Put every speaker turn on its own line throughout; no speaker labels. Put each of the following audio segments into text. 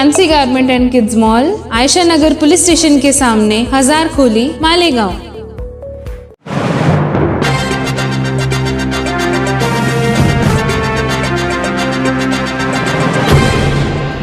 Fancy garment and kids mall, Ayesha Nagar police station के सामने, हजार खोली, मालेगांव।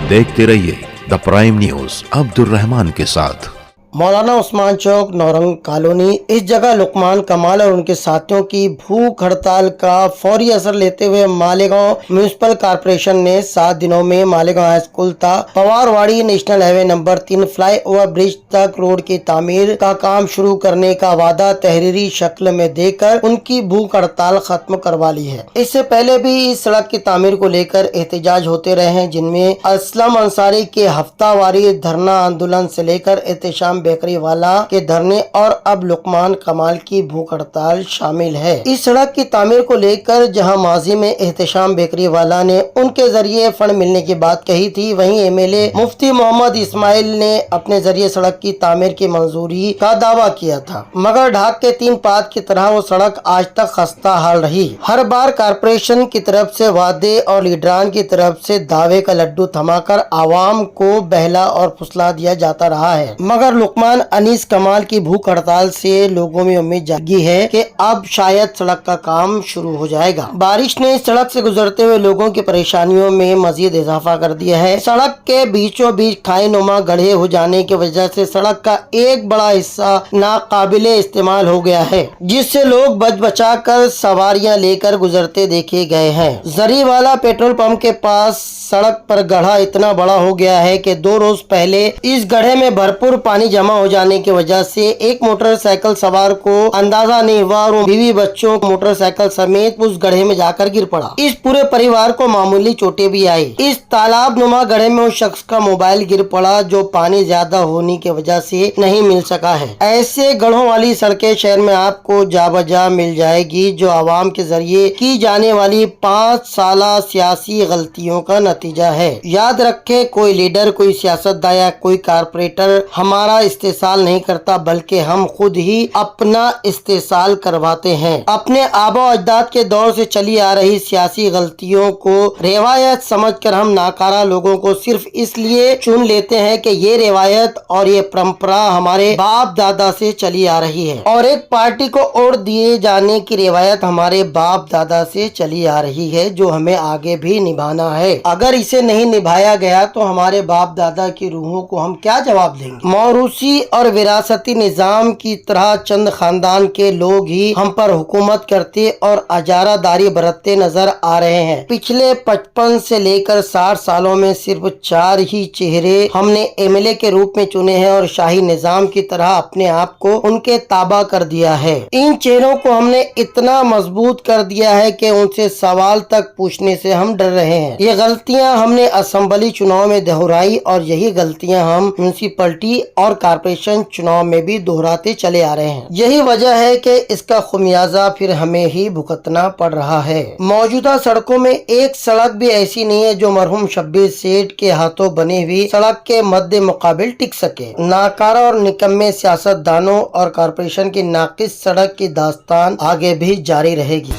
देखते रहिए the prime news Abdul Rahman के साथ।
मौलाना उस्मान चौक, नौरंग कॉलोनी। इस जगह लुकमान कमाल और उनके साथियों की भूख हड़ताल का फौरी असर लेते हुए मालेगांव म्युनिसिपल कॉर्पोरेशन ने 7 दिनों में मालेगांव हाई स्कूल था Pawarwadi national highway number 3 flyover bridge तक रोड की तामीर का काम शुरू करने का वादा तहरीरी शक्ल में देकर उनकी भूख हड़ताल खत्म करवा ली है। इससे पहले भी इस सड़क की तामीर को लेकर एहतजाज होते रहे हैं, जिनमें असलम अंसारी के हफ्तावारी धरना आंदोलन से लेकर एहतशाम बेकरी वाला के धरने और अब लुकमान कमाल की भूख हड़ताल शामिल है। इस सड़क की तामीर को लेकर जहां माजी में एहतशाम बेकरी वाला ने उनके जरिए फंड मिलने की बात कही थी, वहीं एमएलए मुफ्ती मोहम्मद इस्माइल ने अपने जरिए सड़क की तामीर की मंजूरी का दावा किया था, मगर ढाक के 3 पात की तरह वो सड़क आज तक खस्ता हाल रही। हर बार कारपोरेशन की तरफ से वादे और लीडरान की तरफ से दावे का लड्डू थमाकर आवाम को बहला और फुसला दिया जाता रहा है, मगर लुकमान अनीस कमाल की भूख हड़ताल से लोगों में उम्मीद जागी है कि अब शायद सड़क का काम शुरू हो जाएगा। बारिश ने इस सड़क से गुजरते हुए लोगों की परेशानियों में मजीद इजाफा कर दिया है। सड़क के बीचों बीच खाई नुमा गड्ढे हो जाने की वजह से सड़क का एक बड़ा हिस्सा नाकाबिले इस्तेमाल हो गया है, जिससे लोग बच बचा कर सवारियां लेकर गुजरते देखे गए हैं। जरी वाला पेट्रोल पंप के पास सड़क पर गड्ढा इतना बड़ा हो गया है कि 2 रोज पहले इस गड्ढे में भरपूर पानी जमा हो जाने की वजह से एक मोटरसाइकिल सवार को अंदाजा नहीं हुआ और बीवी बच्चों मोटरसाइकिल समेत उस गड्ढे में जाकर गिर पड़ा। इस पूरे परिवार को मामूली चोटें भी आई। इस तालाब नुमा गड्ढे में उस शख्स का मोबाइल गिर पड़ा जो पानी ज्यादा होने की वजह से नहीं मिल सका है। ऐसे गड्ढों वाली सड़कें शहर में आपको जा बजा मिल जाएगी, जो आवाम के जरिए की जाने वाली 5 साला सियासी गलतियों का नतीजा है। याद रखे, कोई लीडर, कोई सियासतदान या कोई कारपोरेटर हमारा इस्तेसाल नहीं करता, बल्कि हम खुद ही अपना इस्तेसाल करवाते हैं। अपने आबा अजदाद के दौर से चली आ रही सियासी गलतियों को रिवायत समझकर हम नाकारा लोगों को सिर्फ इसलिए चुन लेते हैं कि ये रिवायत और ये परंपरा हमारे बाप दादा से चली आ रही है, और एक पार्टी को वोट दिए जाने की रिवायत हमारे बाप दादा से चली आ रही है, जो हमें आगे भी निभाना है। अगर इसे नहीं निभाया गया तो हमारे बाप दादा की रूहों को हम क्या जवाब देंगे। मौरूसी और विरासती निजाम की तरह चंद खानदान के लोग ही हम पर हुकूमत करते और अजारादारी बरतते नजर आ रहे हैं। पिछले 55 से लेकर 60 सालों में सिर्फ 4 ही चेहरे हमने एमएलए के रूप में चुने हैं और शाही निजाम की तरह अपने आप को उनके ताबा कर दिया है। इन चेहरों को हमने इतना मजबूत कर दिया है कि उनसे सवाल तक पूछने से हम डर रहे हैं। ये गलतियां हमने असेंबली चुनाव में दोहराई और यही गलतियां हम म्युनिसिपैलिटी और कारपोरेशन चुनाव में भी दोहराते चले आ रहे हैं। यही वजह है कि इसका खुमियाजा फिर हमें ही भुगतना पड़ रहा है। मौजूदा सड़कों में एक सड़क भी ऐसी नहीं है जो मरहूम शब्बीर सेठ के हाथों बनी हुई सड़क के मद्दे मुकाबिल टिक सके। नाकारा और निकम्मे सियासतदानों और कारपोरेशन की नाकिस सड़क की दास्तान आगे भी जारी रहेगी।